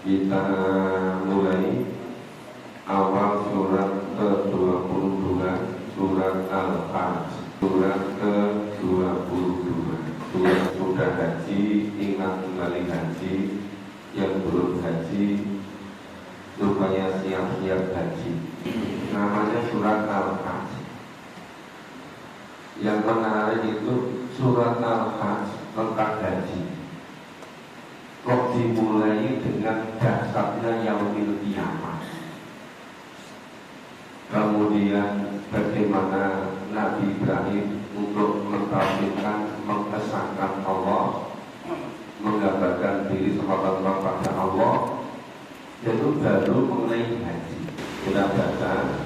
Kita mulai awal surat ke-22, surat Al-Hajj, surat ke-22. Yang sudah haji, ingat kembali haji. Yang belum haji, supaya siap-siap haji. Namanya surat Al-Hajj. Yang menarik itu surat Al-Hajj tentang haji. Kok dimulai dengan dasarnya yaumil qiyamah. Kemudian bagaimana Nabi Ibrahim untuk mentauhidkan, mengesahkan Allah, menggambarkan diri sebagai pada Allah, itu baru mengenai haji. Kita baca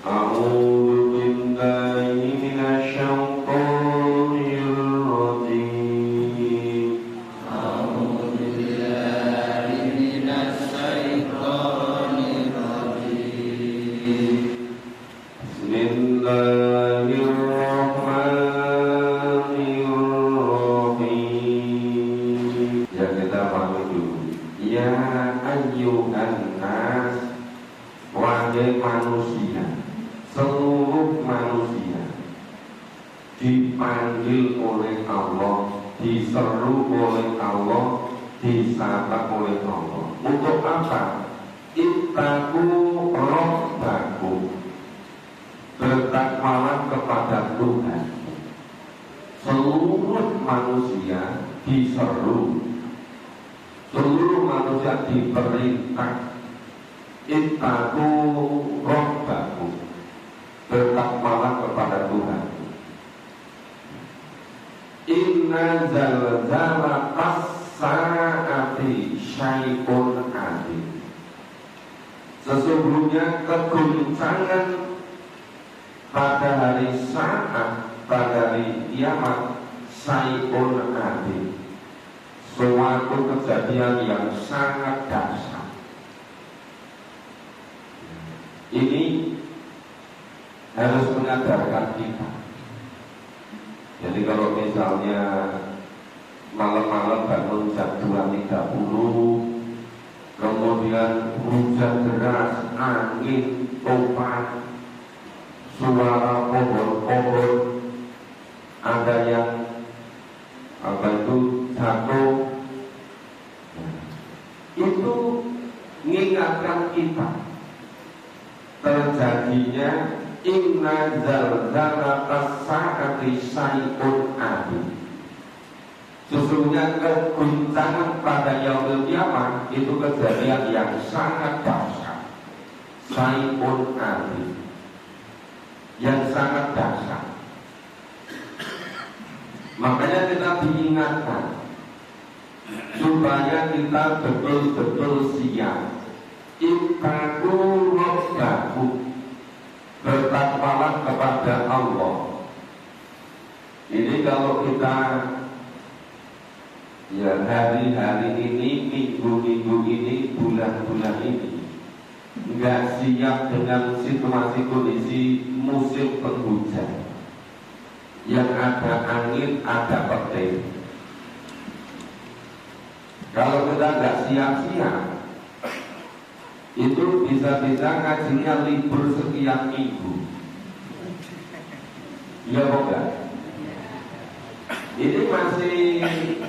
A'udzu billahi minasyaitonir rajim. A'udzu billahi minasyaitonir rajim. Bismillahirrahmanirrahim. Ya, kita pahami dulu. Ya ayyuhan nas, wahai manusia, seluruh manusia dipanggil oleh Allah, diseru oleh Allah, disapa oleh Allah. Untuk apa? Ittaqu rabbakum, bertakwalah kepada Tuhan. Seluruh manusia diseru, seluruh manusia diperintah ittaqu rabbakum, bertakwalah kepada Tuhan. Inna zalzalatas saati syai'un adzim. Sesungguhnya keguncangan pada hari saat, pada hari kiamat, syai'un adzim, suatu kejadian yang sangat dahsyat. Ini harus menyadarkan kita. Jadi kalau misalnya malam-malam bangun jam 2.30, kemudian hujan deras, angin, topan, suara pohon-pohon, ada yang jatuh, itu mengingatkan kita terjadinya inna zalzalatas saati syai'un adzim. Sesungguhnya keguncangan pada yaumil qiyamah itu kejadian yang sangat dahsyat. Syai'un adzim, yang sangat dahsyat. Makanya kita diingatkan supaya kita betul-betul siap. Ittaqu rabbakum, bertakwalah kepada Allah. Ini kalau kita ya hari-hari ini, minggu-minggu ini, bulan-bulan ini nggak siap dengan situasi kondisi musim penghujan yang ada angin, ada petir. Kalau kita nggak siap-siap, itu bisa-bisa ngajinya libur sekian minggu. Ya bukan? Ini masih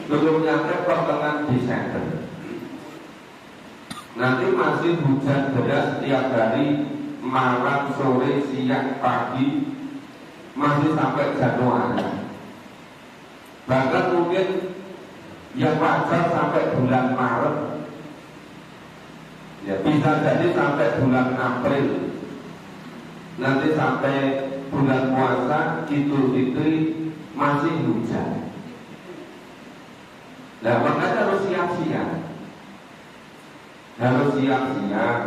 belum nyampe pertengahan Desember. Nanti masih hujan deras setiap hari, malam, sore, siang, pagi, masih sampai Januari. Bahkan mungkin yang wajar sampai bulan Maret. Ya, bisa jadi sampai bulan April, nanti sampai bulan puasa, Idul Fitri masih hujan. Nah, makanya harus siap-siap, harus siap-siap.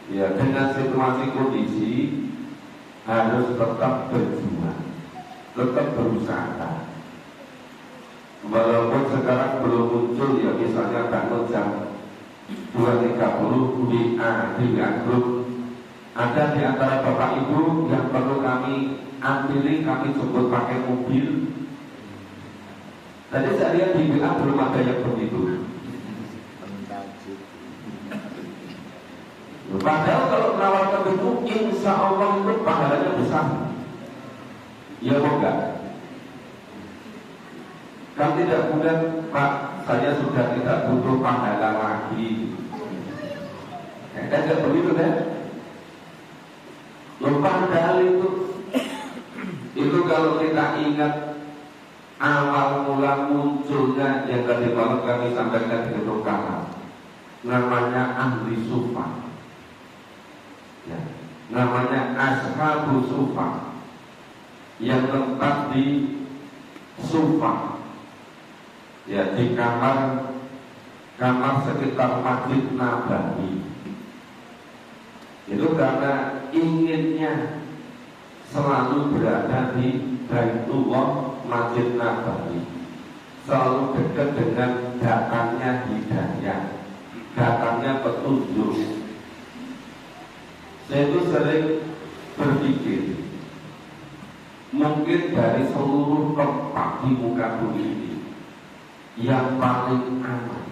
Ya, dengan situasi kondisi harus tetap berjuang, tetap berusaha. Walaupun sekarang belum muncul, ya misalnya bangun jam 2.30 WA di grup. Ada di antara bapak ibu yang perlu kami ambilin, kami jemput pakai mobil. Tadi saya lihat di WA belum ada yang begitu. Padahal kalau menawarkan itu insya Allah itu pahalanya besar. Ya kok enggak? Kan tidak kemudian Pak, saya sudah tidak butuh pahala lagi. Tidak begitu kan? Padahal itu kalau kita ingat awal mula munculnya yang tadi malam kami sampaikan di Rukana, namanya ahli sufa, ya, namanya ashabu sufa, yang tempat di sufa, ya, di kamar sekitar Masjid Nabawi. Itu karena inginnya selalu berada di Baitullah Masjid Nabawi, selalu dekat dengan datangnya hidayah, datangnya petunjuk. Saya itu sering berpikir, mungkin dari seluruh tempat di muka bumi ini yang paling aman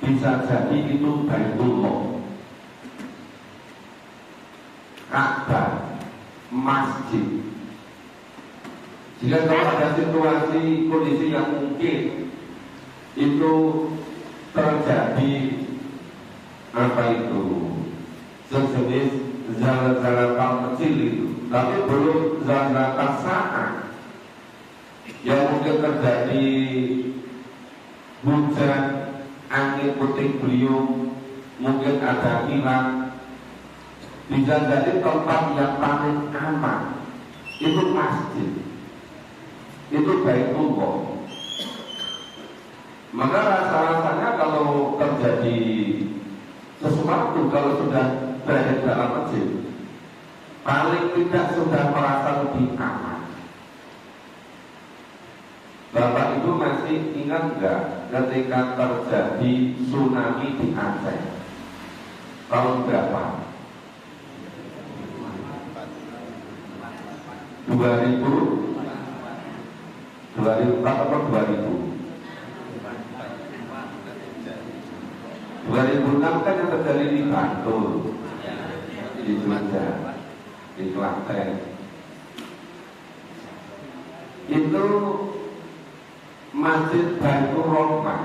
bisa jadi itu Baitullah, Ka'bah, masjid. Jika kalau ada situasi kondisi yang mungkin itu terjadi sejenis zalzal kecil itu, tapi belum zalzal saat yang mungkin terjadi hujan, angin puting beliung, mungkin ada kilat, bisa jadi tempat yang paling aman itu masjid, itu Baitullah. Maka rasa-rasanya kalau terjadi sesuatu, kalau sudah berada di dalam masjid, paling tidak sudah merasa lebih aman. Bapak Ibu masih ingat nggak ketika terjadi tsunami di Aceh tahun berapa? 2004 atau 2000? 2006 kan yang terjadi di Bantul, di Jogja, di Klaten. Itu Masjid Baitur Rahman,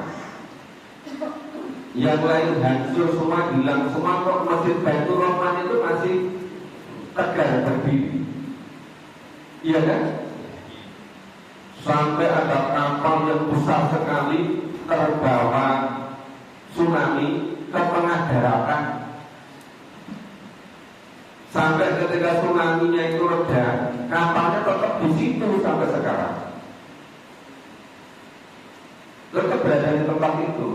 yang lain hancur semua, hilang semua, kok Masjid Baitur Rahman itu masih tegar berdiri. Iya kan? Sampai ada kapal yang besar sekali terbawa tsunami ke tengah daratan. Sampai ketika tsunami-nya itu reda, kapalnya tetap di situ sampai sekarang. Tetap berada di tempat itu.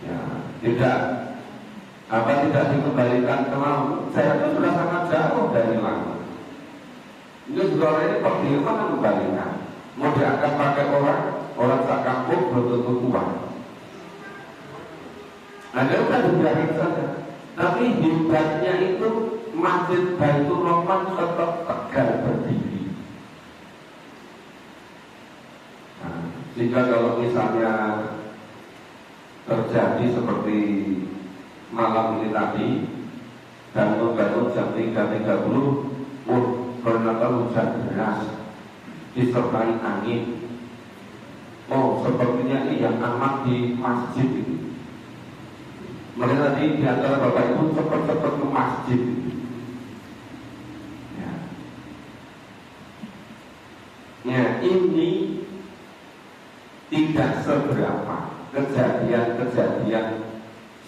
Ya, tidak dikembalikan ke laut. Saya itu sudah sangat jauh dari laut. Ini juga ini bagaimana kembalikan? Mau diangkat pakai orang sakampung belum tentu kuat. Ada udah dibiarin saja. Tapi hebatnya itu Masjid Baitur Rahman tetap tegar berdiri. Nah, jika kalau misalnya terjadi seperti malam ini tadi dan membangun jam 3.30, ternyata hujan deras disertai angin. Oh, sepertinya ini yang aman di masjid ini. Mereka tadi di antara Bapak Ibu cepat-cepat ke masjid. Ya, ini tidak seberapa kejadian-kejadian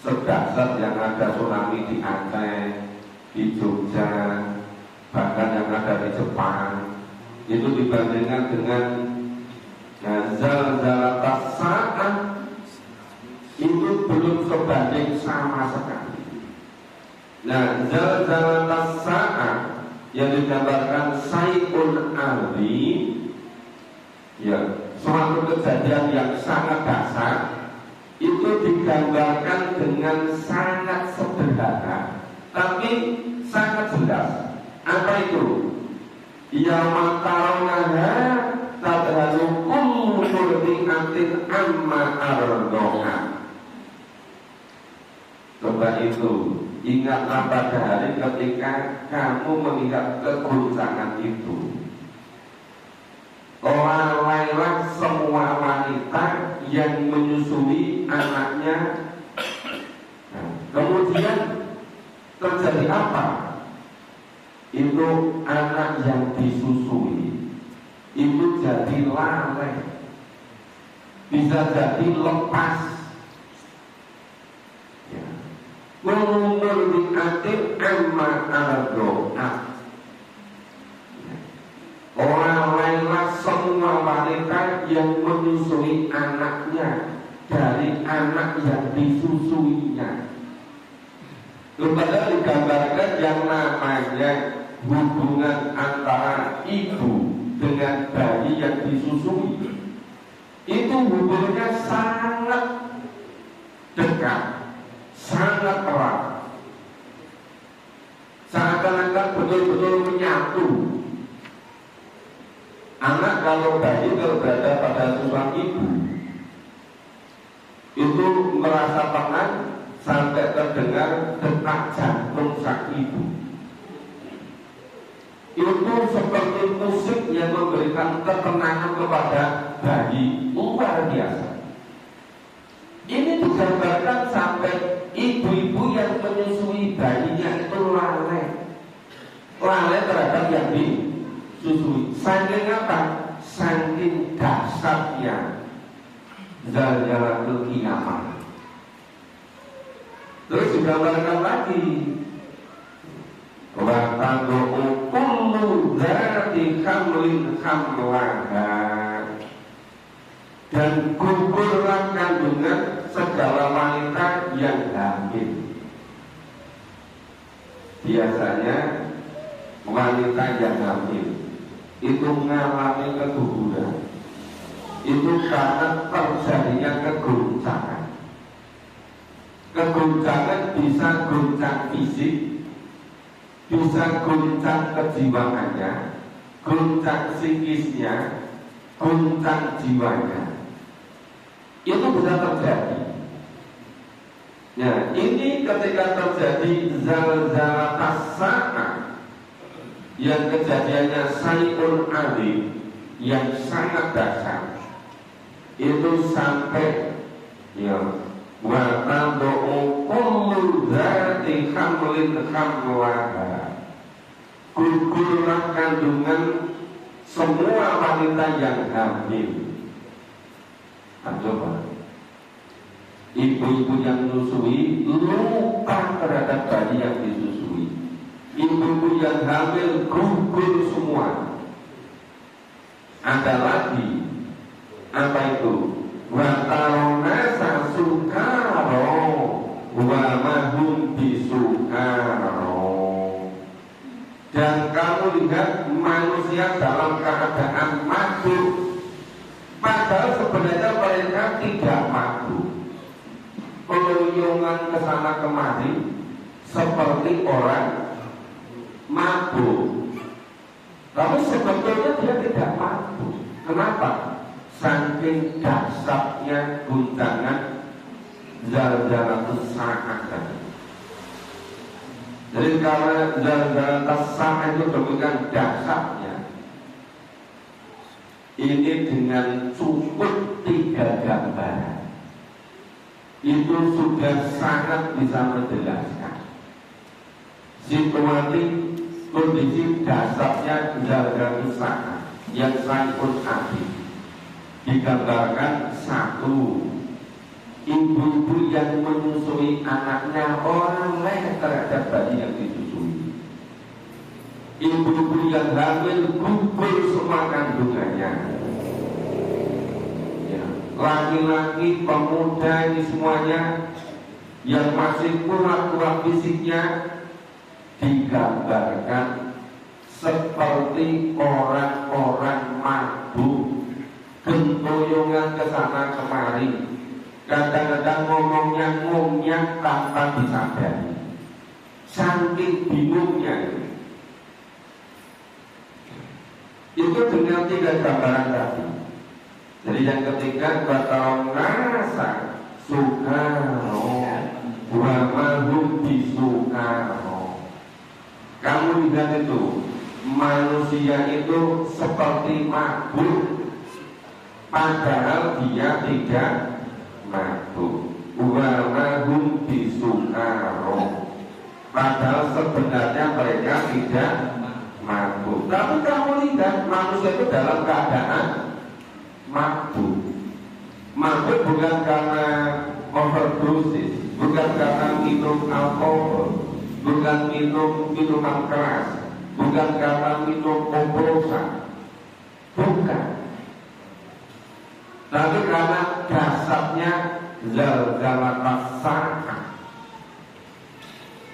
sedahsyat yang ada tsunami di Aceh, di Jogja, bahkan yang ada di Jepang, itu dibandingkan dengan zalzal saat itu belum sebanding sama sekali. Nah, zalzal saat yang digambarkan Sayyidul Ali, ya, suatu kejadian yang sangat dahsyat, itu digambarkan dengan sangat sederhana, tapi sangat jelas. Apa itu? Yauma tarawnaha tadhalu kullu murdi'atin amma ardoha. Coba itu, ingatlah pada hari ketika kamu melihat keguncangan itu. Lalailah semua wanita yang menyusui anaknya. Nah, kemudian terjadi apa? Itu anak yang disusui itu jadi lalai, bisa jadi lepas. Ya. Mengumur di atik amma al-doa. Lalailah semua wanita yang menyusui anaknya dari anak yang disusuinya. Kepada digambarkan yang namanya hubungan antara ibu dengan bayi yang disusui, itu hubungannya sangat dekat, sangat erat, seakan-akan betul-betul menyatu. Anak kalau bayi kalau berada pada susuan ibu itu merasa tenang sampai terdengar detak jantung sang ibu. Itu seperti musik yang memberikan ketenangan kepada bayi, luar biasa. Ini digambarkan sampai ibu-ibu yang menyusui bayinya itu lalai terhadap yang disusui. Saking apa? Saking dahsyatnya zalzalatul qiyamah. Terus digambarkan lagi, wa tad'u kullu dzati hamlin hamlaha, dan gugurlah kandungan segala wanita yang hamil. Biasanya wanita yang hamil itu mengalami keguguran, itu karena terjadinya keguncangan. Keguncangan bisa guncang fisik, bisa guncang kejiwaannya, guncang psikisnya, guncang jiwanya. Itu bisa terjadi. Nah, ini ketika terjadi zalzalatas sa'ah, yang kejadiannya sayun alim, yang sangat dahsyat, itu sampai ya wa tad'u kullu dzati hamlin hamlaha, gugurlah kandungan semua wanita yang hamil. Coba ibu-ibu yang menyusui lupa terhadap bayi yang disusui. Ibu-ibu yang hamil gugur semua. Ada lagi apa itu? Wa taronasa sukaro wa mahum bisukaro. Dan kamu lihat manusia dalam keadaan mabuk, padahal sebenarnya mereka tidak mabuk. Keluyungan kesana kemari seperti orang mabuk, tapi sebetulnya dia tidak mabuk. Kenapa? Saking dahsyatnya guncangan zalzalatus sa'ah. Jadi karena zalzalatus sa'ah itu demikian dahsyatnya, ini dengan cukup 3 gambaran itu sudah sangat bisa menjelaskan situasi kondisi dasarnya zalzalatus sa'ah yang sangat adil. Digambarkan satu, ibu-ibu yang menyusui anaknya orang lain terhadap bayi yang disusui. Ibu-ibu yang hamil gugur semua kandungannya. Ya, laki-laki, pemuda ini semuanya yang masih kuat-kuat fisiknya digambarkan seperti orang-orang mabuk, gentoyongan kesana kemari, kadang-kadang ngomongnya ngomongnya tanpa disadari, saking bingungnya. Itu dengan 3 gambaran tadi. Jadi yang ketiga, batau nasa sukaro wa mahum bisukaro. Kamu lihat itu, manusia itu seperti mabuk, padahal dia tidak mabuk. Wa mahum bisukaro, padahal sebenarnya mereka tidak mabuk. Tapi kamu lihat manusia itu dalam keadaan mabuk. Mabuk bukan karena overdosis, bukan karena minum alkohol, bukan minum minuman keras, bukan karena minum oplosan, bukan. Tapi karena dasarnya zalzalatas sa'ah.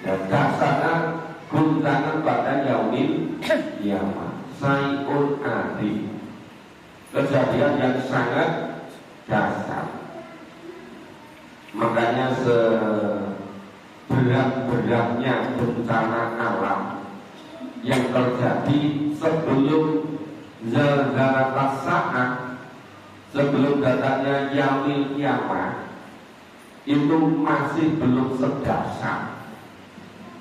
Dan dasarnya guncangan pada yaumil qiyamah, sayun adi, kejadian yang sangat dasar. Makanya seberat-beratnya bencana alam yang terjadi sebelum zalzalatas sa'ah, sebelum datangnya yaumil qiyamah, itu masih belum sedasar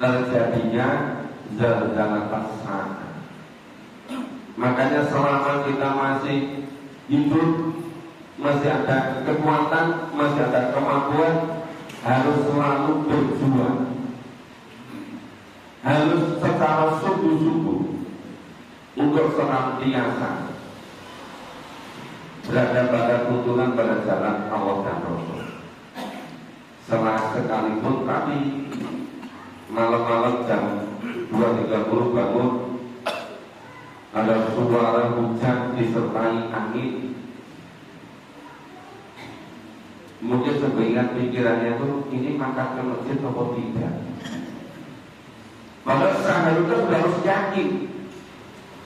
terjadinya zalzalatas sa'ah. Makanya selama kita masih hidup, masih ada kekuatan, masih ada kemampuan, harus selalu berjuang, harus secara sungguh-sungguh untuk senantiasa berada pada tuntunan, pada jalan Allah dan Rasul. Sekalipun kami malam-malam jam 2.30 bangun, ada suara hujan disertai angin, mungkin sebagian pikirannya itu ini mangkat ke masjid atau tidak. Padahal seharusnya sudah harus yakin.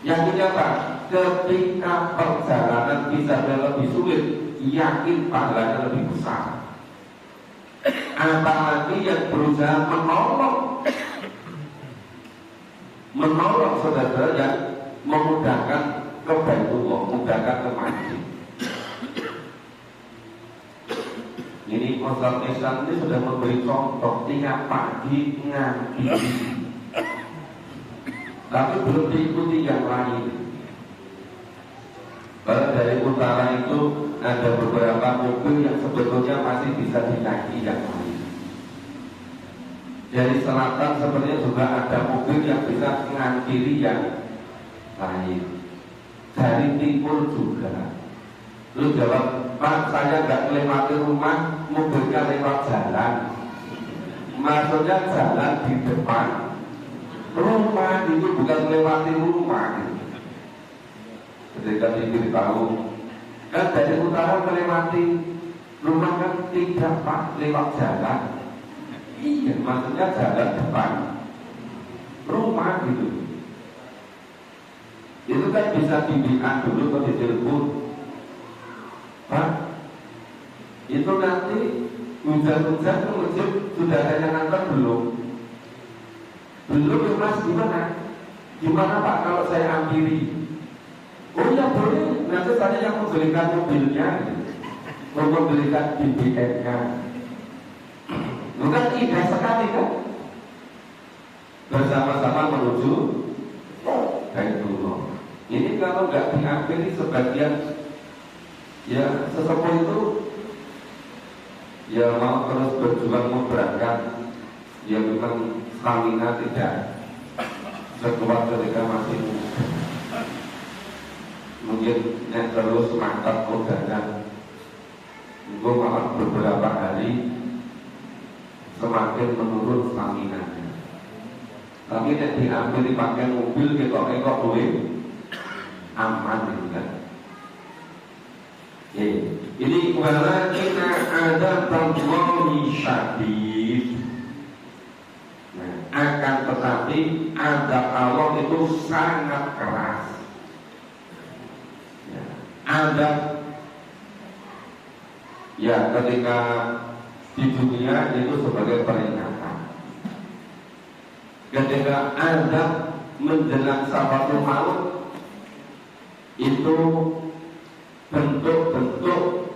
Yakinnya apa? Ketika perjalanan bisa lebih sulit, yakin pahalanya lebih besar. Apalagi yang berusaha menolong saudara yang memudahkan ke Baitullah, memudahkan ke masjid. Ini Ustaz Islam ini sudah memberi contoh tiap pagi ngaji, tapi belum diikuti yang lain. Karena dari utara itu ada beberapa mobil yang sebetulnya masih bisa dinaiki yang lain. Dari selatan sebenarnya juga ada mobil yang bisa mengakhiri yang lain. Dari timur juga. Lu jawab, Pak, saya nggak melewati rumah, mobilnya lewat jalan. Maksudnya jalan di depan rumah, itu bukan melewati rumah. Ketika diberitahu, kan dari utara melewati rumah kan tidak, Pak, lewat jalan. Iya, maksudnya jalan depan rumah gitu. Itu kan bisa dibilang dulu atau ditelepon, Pak, itu nanti hujan-hujan ke masjid sudah ada yang ngantar belum? Belum ya Mas, gimana? Gimana Pak kalau saya ampiri? Oh ya boleh, nanti saya yang membelikan mobilnya, membelikan BBM-nya. Bukan indah sekali kan? Bersama-sama menuju Baitullah. Ini kalau nggak diampiri sebagian, ya sesepuh itu ya mau terus berjuang mau berangkat, ya memang stamina tidak sekuat ketika masih mungkin yang terus mantap udaranya. Gue malah beberapa hari semakin menurun stamina. Tapi yang diambil dipakai mobil ketok-ketok boleh aman gitu kan. Ini walakina ada tamwahi syadid. Nah, akan tetapi adab Allah itu sangat keras. Ya, adab ya ketika di dunia itu sebagai peringatan. Ketika adab menjelang sabatul maut itu bentuk-bentuk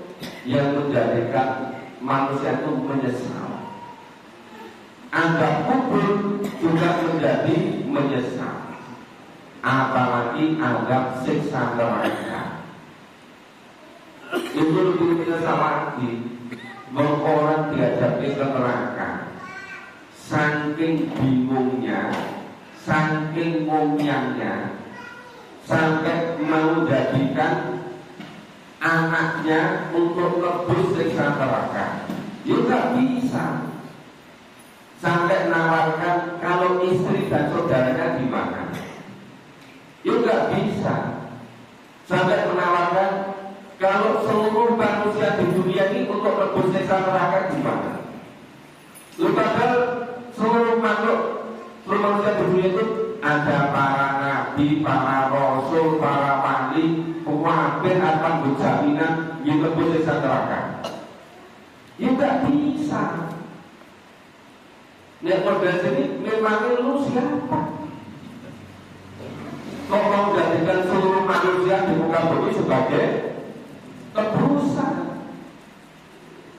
yang menjadikan manusia itu menyesal. anggap kubur juga menjadi menyesal, apalagi anggap siksa neraka. Itu lebih menyesal lagi. Orang diajak ke neraka, saking bingungnya, saking ngomiangnya, sampai mau jadikan anaknya untuk lebus siksa neraka. Ya nggak bisa. Sampai nawarkan kalau istri dan saudaranya gimana? Ya nggak bisa. Sampai menawarkan kalau seluruh manusia di dunia ini untuk lebus siksa neraka gimana? Padahal seluruh makhluk, seluruh manusia di dunia itu ada para nabi, para rasul, para wali, hampir akan berjaminan yang lebus siksa neraka. Ya nggak bisa. Yang model sini memangnya lu siapa? Kok mau jadikan seluruh manusia di muka bumi sebagai tebusan?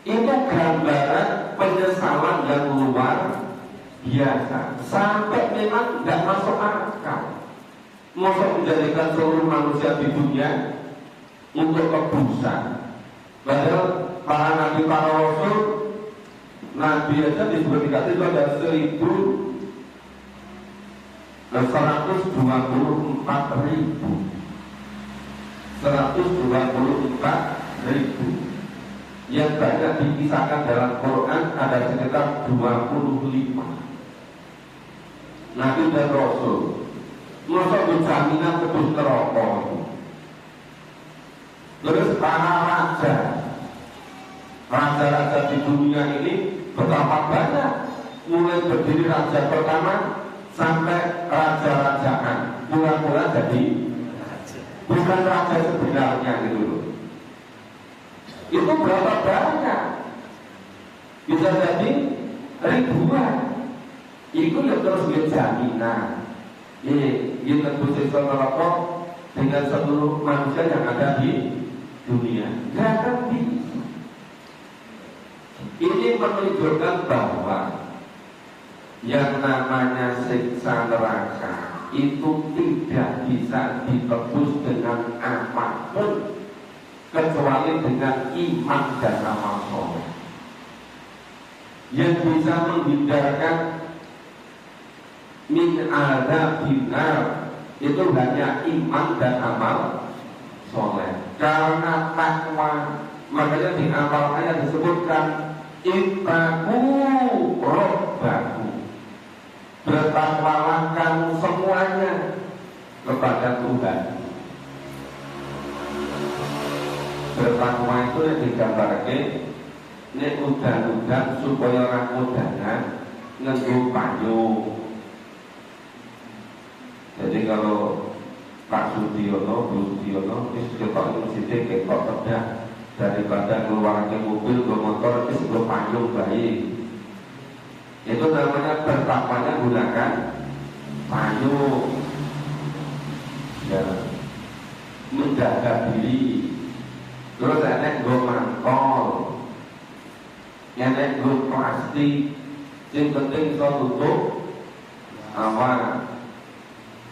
Itu gambaran penyesalan yang luar biasa, sampai memang tidak masuk akal. Mau menjadikan seluruh manusia di dunia untuk tebusan. Padahal para nabi, para rasul, nabi aja disebut dikasih itu ada 124.000 yang banyak dikisahkan dalam Quran ada sekitar 25 nabi dan rasul. Masa berjaminan tebus neraka. Terus para raja-raja di dunia ini betapa banyak, mulai berdiri raja pertama sampai raja-rajaan, pura-pura jadi bukan raja sebenarnya gitu loh. Itu berapa banyak? Bisa jadi ribuan. Itu yang terus jaminan. Ini tebus siksa neraka dengan seluruh manusia yang ada di dunia. Gak akan bisa. Ini menunjukkan bahwa yang namanya siksa neraka itu tidak bisa ditebus dengan apapun kecuali dengan iman dan amal soleh. Yang bisa menghindarkan min adzabinar itu hanya iman dan amal soleh. Karena takwa, makanya di awal ayat disebutkan ittaqu rabbakum, bertakwalah kamu semuanya kepada Tuhan. Bertakwa itu yang digambarkan ini udan-udan supaya orang udanan nganggo payung. Jadi kalau Pak Sudiono, Bu Sudiono, ini ketok masjidnya ketok tedah daripada keluar ke mobil, ke motor, itu sebelum payung baik. Itu namanya bertakwanya gunakan payung. Ya, menjaga diri. Terus enek gue mangkol, enek gue plastik, yang penting so tutup awal.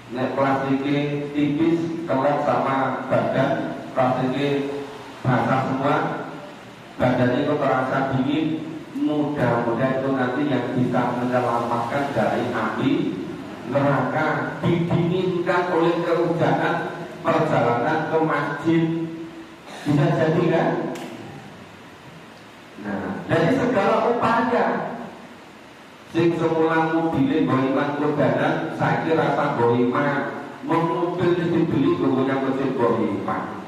Nek plastiknya tipis, kelak sama badan, plastiknya basah semua, badannya itu terasa dingin. Mudah-mudahan itu nanti yang bisa menyelamatkan dari api neraka, didinginkan oleh kehujanan perjalanan ke masjid. Bisa jadi kan? Nah, dari segala upaya sing semula mobilnya goiman kodanan, saya kira rasa goiman, mobil dibeli gurunya mesin goiman.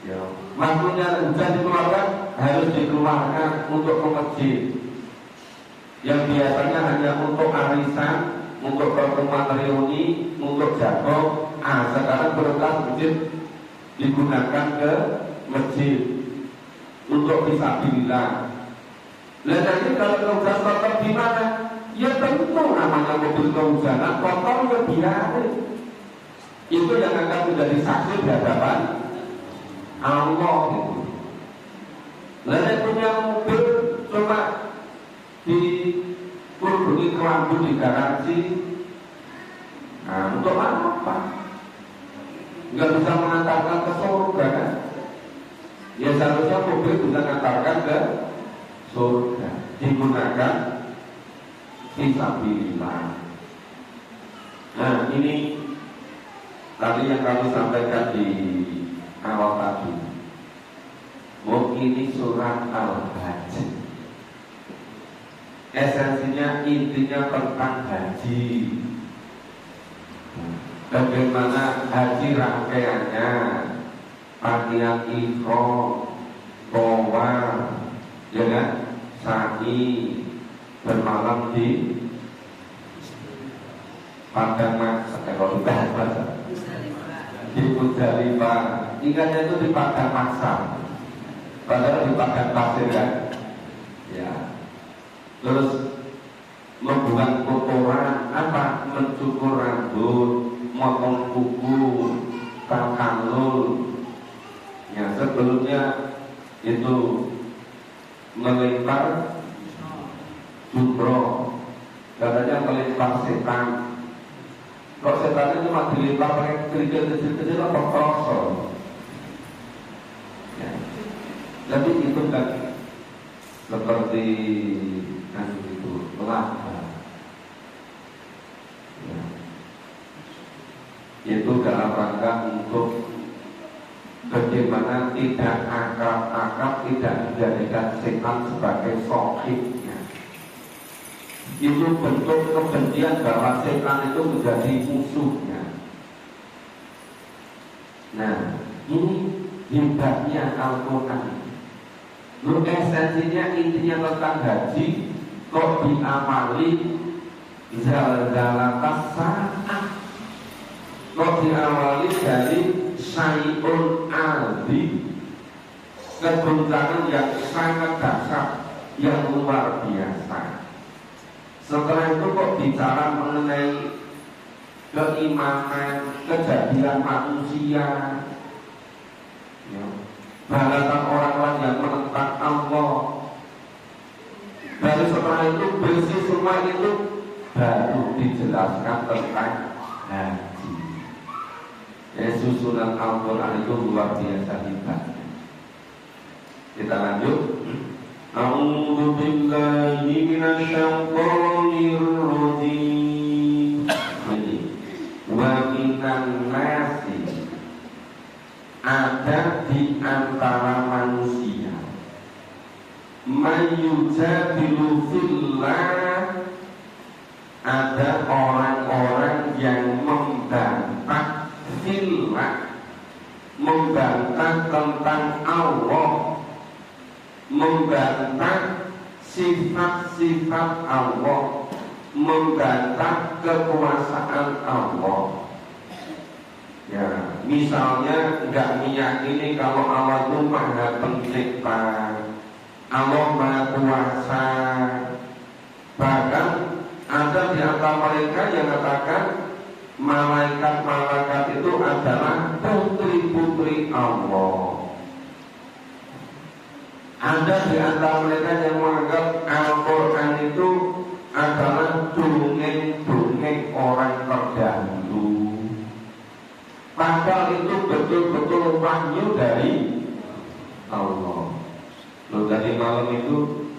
Ya, waktunya hujan dikeluarkan harus dikeluarkan untuk ke masjid. Yang biasanya hanya untuk arisan, untuk pertemuan reuni, untuk jago, sekarang berkas masjid digunakan ke masjid untuk fisabilillah. Nah, jadi kalau kehujanan kotor gimana? Ya tentu namanya mobil kehujanan kotor ya biarin. Itu yang akan menjadi saksi di hadapan Allah gitu. Nah, punya mobil cuma di lampu digaransi. Nah, untuk apa? Nggak bisa mengantarkan ke surga kan? Ya seharusnya mobil bisa mengantarkan ke surga. Digunakan fisabilillah. Nah, ini tadi yang kami sampaikan di awal tadi. Ini surat Al-Hajj. Esensinya, intinya tentang haji. Bagaimana haji rangkaiannya, pakaian ihram, tawaf, ya kan, sa'i, bermalam di Padang Mas, kalau di Muzdalifah, ingatnya itu di Padang Masar, padahal di Padang Pasir kan, ya. Terus membuang kotoran, apa? Mencukur rambut, motong kuku, takalul. Ya, sebelumnya itu melempar jumroh, katanya melempar setan. Kalau setan itu cuma dilempar pakai kerikil kecil-kecil apa krosol. Ya. Jadi itu kan seperti kan itu melanggar. Ya. Itu dalam rangka untuk bagaimana tidak akal-akal, tidak menjadikan setan sebagai sohibnya. Itu bentuk kebencian bahwa setan itu menjadi musuhnya. Nah, ini hebatnya Al-Quran. Lalu esensinya, intinya tentang haji, kok diamali zalzalatas sa'ah, kok diawali dari syai'un aldi, keguncangan yang sangat dahsyat, yang luar biasa. Setelah itu kok bicara mengenai keimanan, kejadian manusia, ya, balasan orang-orang yang menentang Allah. Baru setelah itu bersih semua itu, baru dijelaskan tentang haji. Ya, susunan Al-Quran itu luar biasa hebatnya. Kita lanjut. A'udzu billahi minasyaitonir rajim. Wa minan nasi, ada di antara manusia, mayyujadilu fillah, ada orang-orang yang membantah fillah, membantah tentang Allah, membantah sifat-sifat Allah, membantah kekuasaan Allah. Ya, misalnya nggak meyakini kalau Allah itu Maha Pencipta, Allah Maha Kuasa. Bahkan ada di antara mereka yang katakan malaikat-malaikat itu adalah putri-putri Allah. Ada di antara mereka yang menganggap Al-Quran itu adalah dongeng-dongeng orang terdahulu. Padahal itu betul-betul wahyu dari Allah. Loh, dari malam itu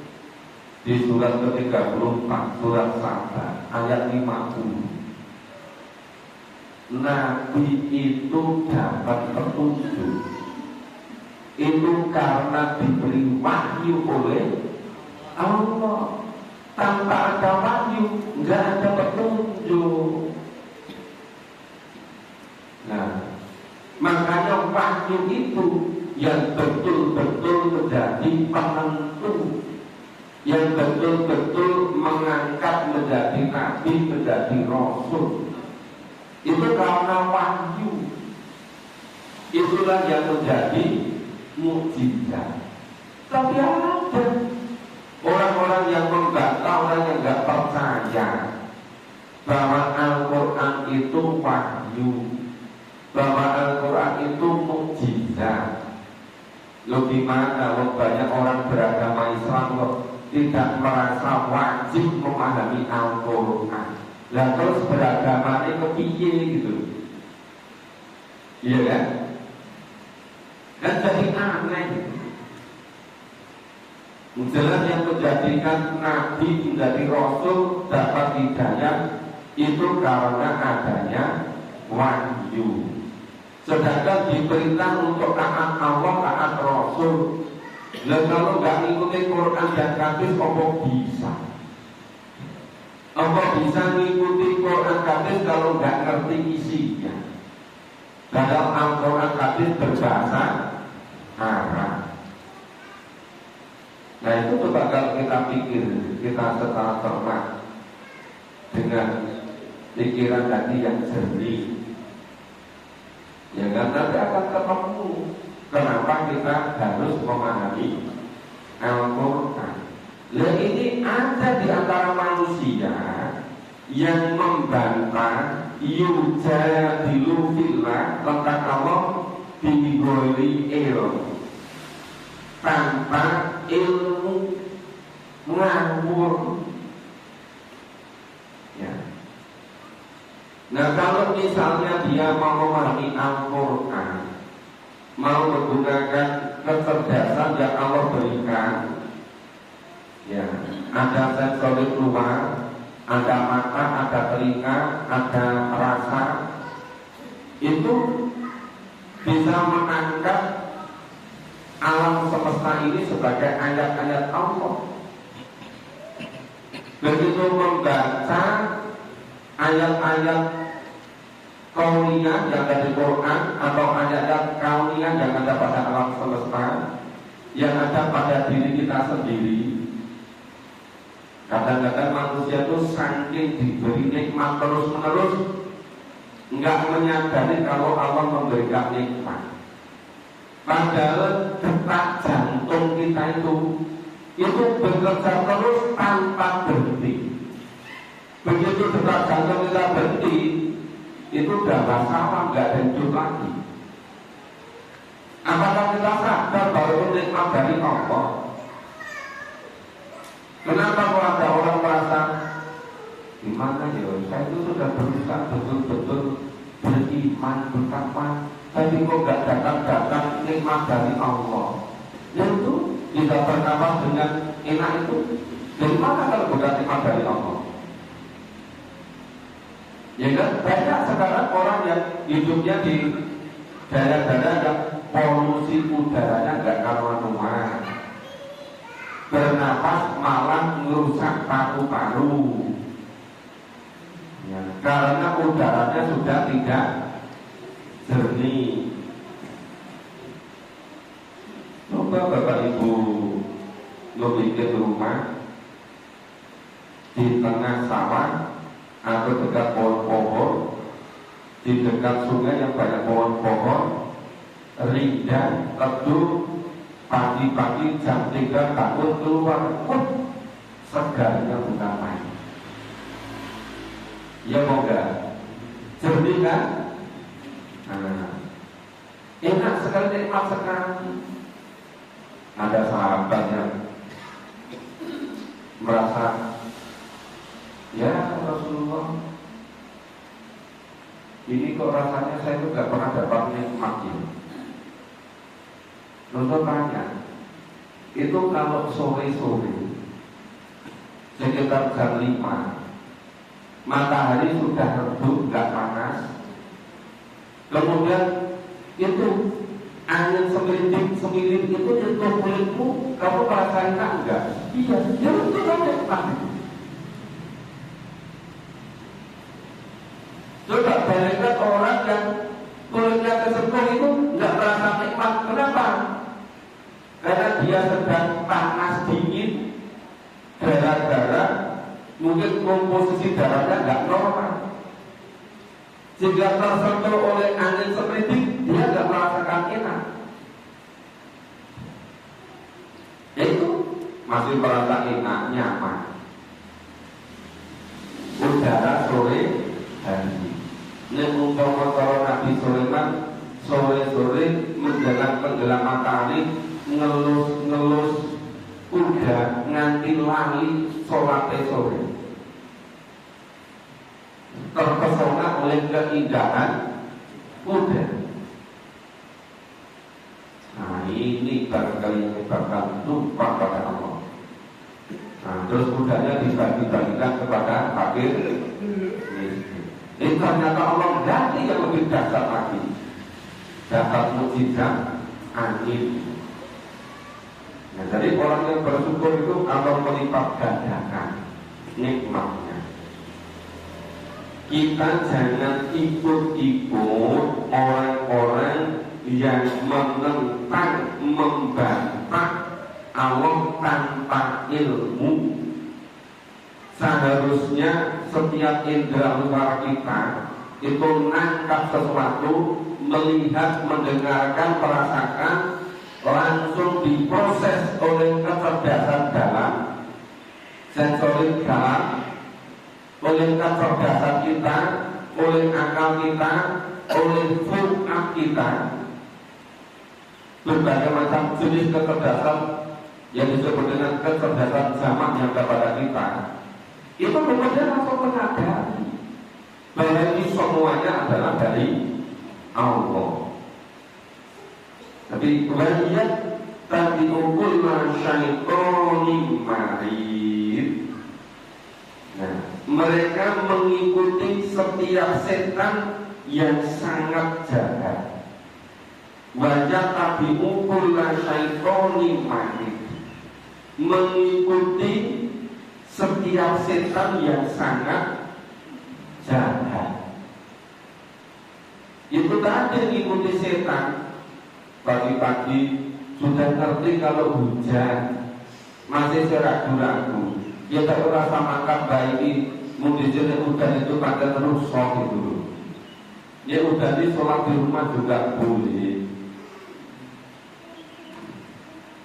di surat ke-34, surat Saba, ayat 50, Nabi itu dapat petunjuk. Itu karena diberi wahyu oleh Allah. Tanpa ada wahyu, nggak ada petunjuk. Nah, makanya wahyu itu yang betul-betul menjadi penentu, yang betul-betul mengangkat menjadi nabi, menjadi rasul. Itu karena wahyu. Itulah yang menjadi mukjizat. Tapi ada orang-orang yang membantah, orang yang nggak percaya bahwa Al-Quran itu wahyu, bahwa Al-Quran itu mukjizat. Loh, gimana kalau banyak orang beragama Islam kok tidak merasa wajib memahami Al-Quran. Lah terus beragama ini kepiye gitu. Iya kan? Dan jadi aneh. Jelas yang menjadikan Nabi menjadi Rasul dapat hidayah itu karena adanya wahyu. Sedangkan diperintah untuk taat Allah, taat Rasul. Dan kalau nggak ngikutin Quran dan hadis, apa bisa? Apa bisa ngikuti Quran hadis kalau nggak ngerti isinya? Padahal Al-Quran hadis berbahasa Arab. Nah itu coba kalau kita pikir, kita secara cermat dengan pikiran tadi yang jernih, ya kan nanti akan ketemu kenapa kita harus memahami Al-Quran. Nah ini ada di antara manusia yang membantah yujadilu fillah tentang Allah bigoli ilmu, tanpa ilmu, ngawur. Ya. Nah kalau misalnya dia mau memahami Al-Quran, mau menggunakan kecerdasan yang Allah berikan, ya, ada sensorik luar, ada mata, ada telinga, ada rasa, itu bisa menangkap alam semesta ini sebagai ayat-ayat Allah. Begitu membaca ayat-ayat kauniyah yang ada di Quran atau ayat-ayat kauniyah yang ada pada alam semesta, yang ada pada diri kita sendiri. Kadang-kadang manusia itu saking diberi nikmat terus-menerus nggak menyadari kalau Allah memberikan nikmat. Padahal detak jantung kita itu bekerja terus tanpa berhenti. Begitu detak jantung kita berhenti, itu udah masalah, nggak ada hidup lagi. Apakah kita sadar bahwa itu nikmat dari Allah? Kenapa kalau ada orang merasa gimana ya? Saya itu sudah berusaha betul-betul beriman, betapa tapi kok gak datang-datang nikmat dari Allah. Yang itu tidak bernafas dengan enak itu. Dari mana kalau bukan nikmat dari Allah? Ya kan banyak sekarang orang yang hidupnya di daerah-daerah yang polusi udaranya gak karuan-karuan, bernapas malah merusak paru-paru, ya, karena udaranya sudah tidak jernih. Coba Bapak Ibu membuat rumah di tengah sawah atau dekat pohon-pohon, di dekat sungai yang banyak pohon-pohon, rindang, teduh, pagi-pagi jam 3 bangun keluar, segarnya bukan main. Ya mau gak? Jernih kan? Nah, enak sekali, nikmat sekali. Ada sahabat yang merasa, ya Rasulullah, ini kok rasanya saya itu gak pernah dapat nikmatnya. Lalu tanya, itu kalau sore-sore sekitar jam 5, matahari sudah redup, gak panas, kemudian itu angin semilir itu nyentuh kulitmu, kamu merasakan enggak? Iya, ya itu kan nikmat. Coba bayangkan orang yang kulitnya kesentuh itu enggak merasa nikmat. Kenapa? Karena dia sedang panas dingin, darah-darah, mungkin komposisi darahnya enggak normal. Jika tersentuh oleh angin semeritik, dia tidak merasakan enak. Itu masih merasa enak, nyaman. Udara sore hari. Ini umpama kalau Nabi Sulaiman sore-sore menjelang tenggelam matahari ngelus-ngelus udah nganti lali sholat sore, terpesona oleh keindahan kuda. Nah ini barangkali menyebabkan lupa pada Allah. Nah terus kudanya dibagi-bagikan kepada fakir miskin. Ini ternyata Allah ganti yang lebih dahsyat lagi. Dapat mukjizat angin. Nah, jadi orang yang bersyukur itu Allah melipat gandakan nikmatnya. Kita jangan ikut-ikut orang-orang yang menentang, membantah Allah tanpa ilmu. Seharusnya setiap indera luar kita itu nangkap sesuatu, melihat, mendengarkan, merasakan, langsung diproses oleh kecerdasan dalam, sensorik dalam, oleh kecerdasan kita, oleh akal kita, oleh fu'ad kita. Berbagai macam jenis kecerdasan yang disebut dengan kecerdasan zaman yang kepada kita, itu kemudian langsung menyadari bahwa ini semuanya adalah dari Allah. Tapi banyak tadi ukul syaitoni marid. Nah, mereka mengikuti setiap setan yang sangat jahat. Wajah tabi ukul syaitoni marid, mengikuti setiap setan yang sangat jahat. Itu tadi mengikuti setan. Pagi-pagi sudah ngerti kalau hujan, masih ragu-ragu. Ya tak rasa makan baik, mungkin hujan itu pada terus sok itu. Ya udah di sholat di rumah juga boleh.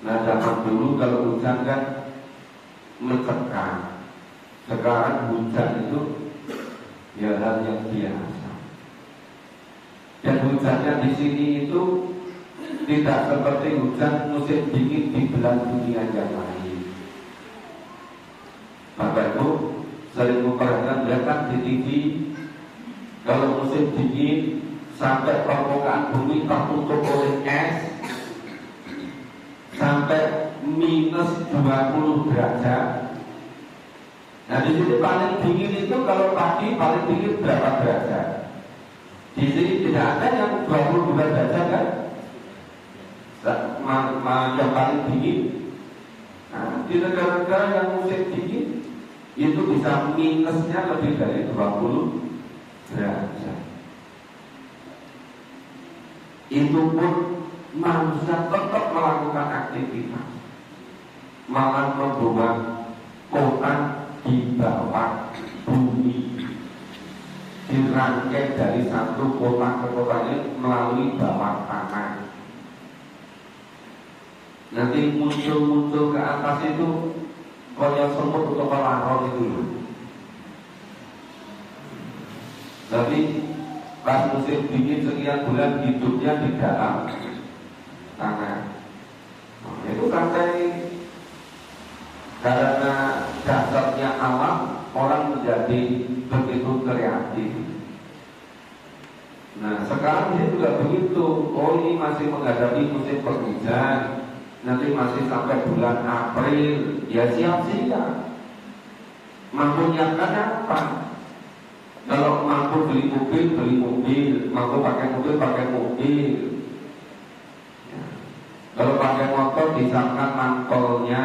Nah zaman dulu kalau hujan kan mencekam. Sekarang hujan itu ya hal yang biasa. Dan hujannya di sini itu tidak seperti hujan musim dingin di belahan dunia yang lain. Bapak Ibu sering memperhatikan, lihat di TV, kalau musim dingin sampai permukaan bumi tertutup oleh es sampai minus 20 derajat. Nah di sini paling dingin itu kalau pagi paling dingin berapa derajat? Di sini tidak ada yang 22 derajat kan? Yang paling dingin. Nah, di negara-negara yang musim dingin itu bisa minusnya lebih dari 20 derajat. Itu pun manusia tetap melakukan aktivitas, malah membuat kota di bawah bumi, dirangkai dari satu kota ke kota lain melalui bawah tanah. Nanti muncul ke atas itu koyak semut atau kelaron itu. Tapi pas musim dingin sekian bulan hidupnya di dalam tanah. Itu karena dasarnya alam, orang menjadi begitu kreatif. Nah sekarang dia juga begitu. Oh ini masih menghadapi musim penghujan, nanti masih sampai bulan April, ya siap-siap. Mampu nyiapkan apa? Kalau mampu beli mobil, mampu pakai mobil. Ya. Kalau pakai motor disiapkan mantolnya,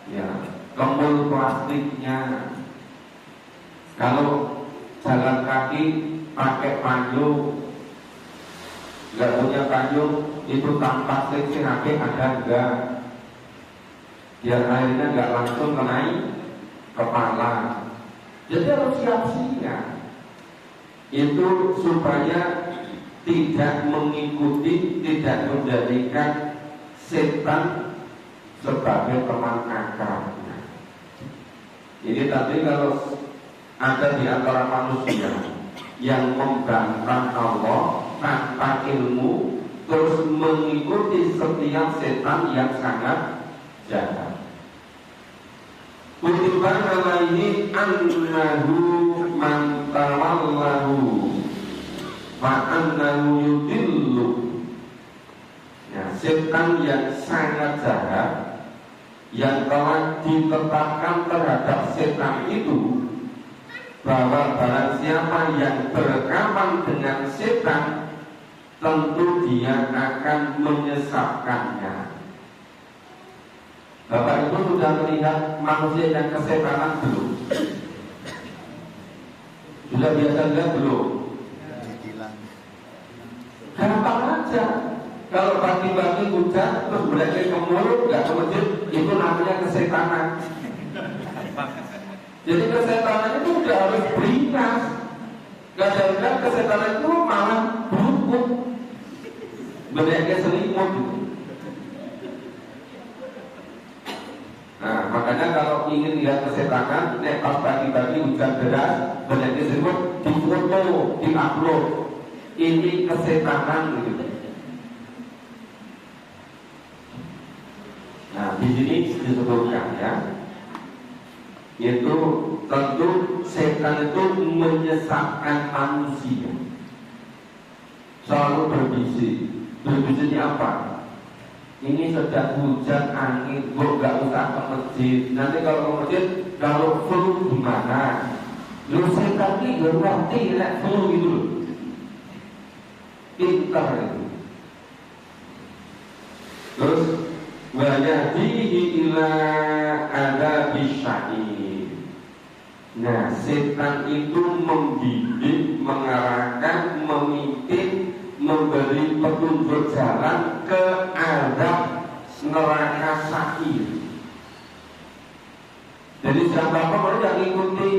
ya, kembul plastiknya. Kalau jalan kaki pakai payung, nggak punya payung itu tanpa seksi HP ada enggak? Biar airnya nggak langsung kenai kepala. Jadi harus siap-siap. Itu supaya tidak mengikuti, tidak menjadikan setan sebagai teman akrabnya. Jadi tadi kalau ada di antara manusia yang membantah Allah tanpa ilmu, terus mengikuti setiap setan yang sangat jahat. kutiba alaihi annahu man tawallahu wa annahu yudillu. Ya, setan yang sangat jahat yang telah ditetapkan terhadap setan itu, bahwa barang siapa yang berkawan dengan setan, tentu dia akan menyesatkannya. Bapak Ibu sudah melihat manusia yang kesetanan belum? Sudah biasa lihat belum? Gampang aja. Kalau pagi-pagi hujan terus berarti ke mulut nggak ke masjid, itu namanya kesetanan. Jadi kesetanan itu udah harus beringas. Kadang-kadang kesetanan itu malah berhukum, berarti selimut. Nah, makanya kalau ingin lihat kesetanan, pas pagi-pagi hujan deras, berarti selimut, difoto, diupload. Ini kesetanan gitu. Nah, di sini disebutkan ya, itu tentu setan itu menyesatkan manusia, selalu berbisik. Berbisiknya apa? Ini sedang hujan angin, gue gak usah ke masjid. Nanti kalau ke masjid, kalau flu gimana? Lu setan ini gak ngerti lah flu gitu loh. Pintar itu. Terus wajadihi ila adabi sya'ir. Nah, setan itu membimbing, mengarahkan, memimpin, memberi petunjuk jalan ke adab neraka sya'ir. Jadi siapapun yang ikuti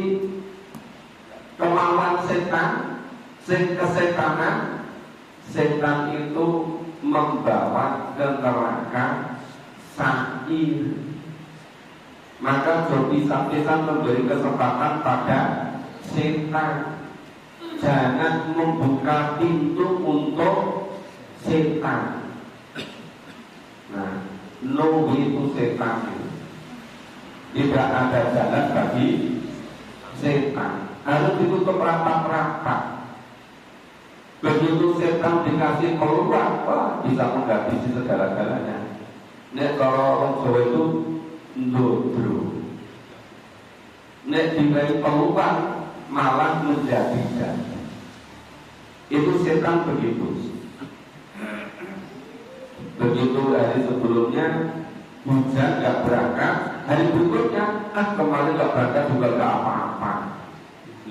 kemauan setan, kesetanan, setan itu membawa ke neraka sya'ir. Maka bisa memberi kesempatan pada setan. Jangan membuka pintu untuk setan. Nah, no itu setan. Tidak ada jalan bagi setan. Harus ditutup rapat-rapat. Begitu setan dikasih peluang, bisa menghabisi segala-galanya. Nek kalau orang Jawa itu ndodro. Nek diberi peluang malah menjadi jahat. Itu setan begitu. Begitu hari sebelumnya hujan gak berangkat, hari berikutnya kemarin gak berangkat juga gak apa-apa.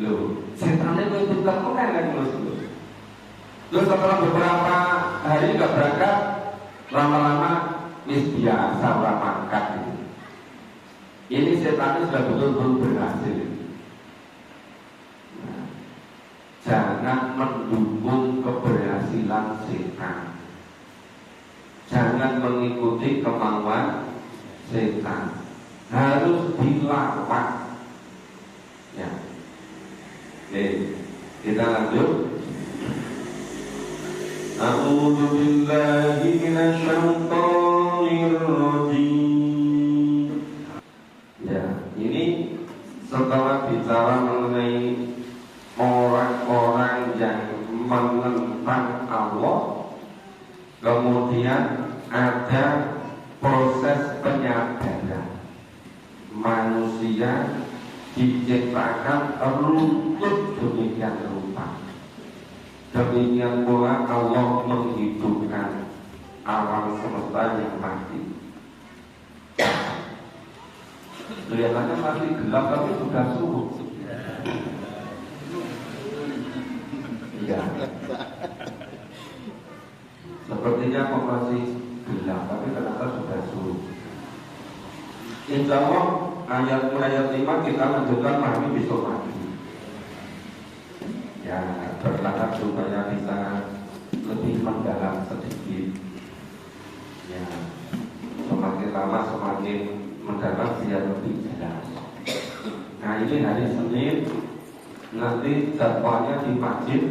Loh, setannya itu terkenal kan terus. Terus setelah beberapa hari gak berangkat, lama-lama biasa orang mangkat. Ini setannya sudah betul-betul berhasil. Nah, jangan mendukung keberhasilan setan. Jangan mengikuti kemauan setan. Harus dilawan. Ya. Oke, kita lanjut. A'udzu billahi minasyaitonir rajim. Ya, ini setelah bicara mengenai orang-orang yang menentang Allah, kemudian ada proses penyadaran. Manusia diciptakan runtut demikian rupa. Demikian pula Allah menghidupkan alam semesta yang mati. Kelihatannya masih gelap tapi sudah suruh. Iya. Sepertinya kok masih gelap tapi ternyata sudah suruh. Insya Allah ayat 5 kita lanjutkan pahami besok pagi. Ya, bertahap supaya bisa lebih mendalam sedikit. Ya, semakin lama semakin mendalam biar lebih jelas. Nah, ini hari Senin, nanti jadwalnya di Masjid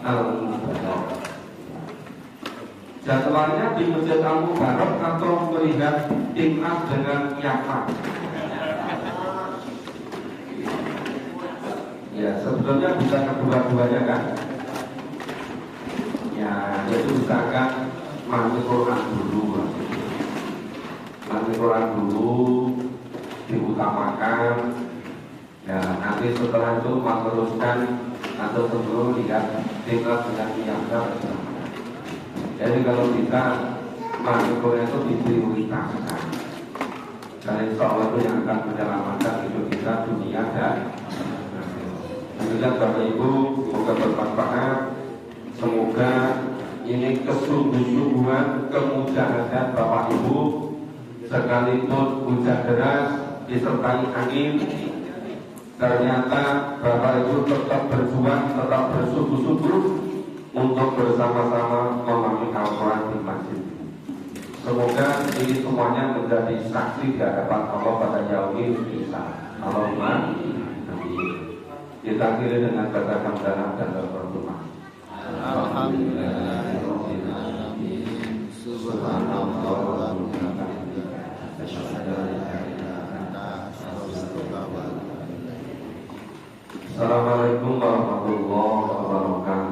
Al-Mubarak. Jadwalnya di Masjid Al-Mubarak atau melihat timnas dengan Yaman. Ya sebetulnya bukan kedua-duanya kan. Ya itu misalkan mandi Quran dulu, mandi Quran dulu diutamakan. Ya nanti setelah itu meneruskan atau sebelum lihat tinggal dengan niatnya. Jadi kalau kita mandi Quran itu diprioritaskan, dan insya Allah itu yang akan menyelamatkan hidup kita dunia dan akhirat. Bapak Ibu, semoga bermanfaat. Semoga ini kesungguh-sungguhan kemujahadan Bapak Ibu, sekalipun hujan deras disertai angin, ternyata Bapak Ibu tetap berjuang, tetap bersungguh-sungguh untuk bersama-sama memahami Al-Quran di masjid. Semoga ini semuanya menjadi saksi di hadapan Allah pada yaumil hisab. Allahumma amin. Kita akhiri dengan kata hamdalah dan berdoa. Alhamdulillah. Subhanallah wa bihamdihi. Asyhadu an la ilaha illa anta astaghfiruka wa atubu ilaik. Assalamualaikum warahmatullahi wabarakatuh.